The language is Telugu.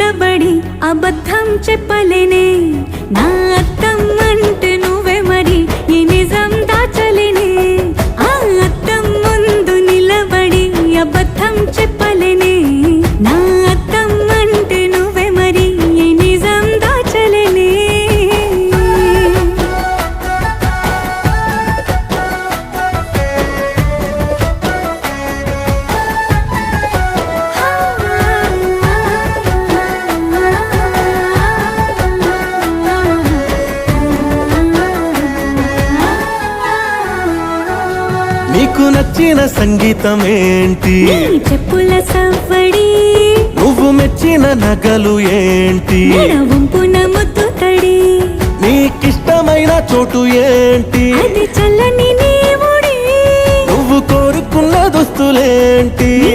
నిలబడి అబద్ధం చెప్పలేనే నా అద్దం అంటే నువ్వే మరి ఈ నిజం దాచలేనే ఆ అద్దం ముందు నిలబడి అబద్ధం చెప్పలేనే నా అద్దం అంటే నువ్వే మరి ఈ నిజం దాచలేనే నీకు నచ్చిన సంగీతం ఏంటి నీ చెప్పుల సవ్వడి నువ్వు మెచ్చిన నగలు ఏంటి వంపున ముద్దు తడి నీకిష్టమైన చోటు ఏంటి అది చల్లని నీ ఒడి నువ్వు కోరుకున్న దుస్తులేంటి నీ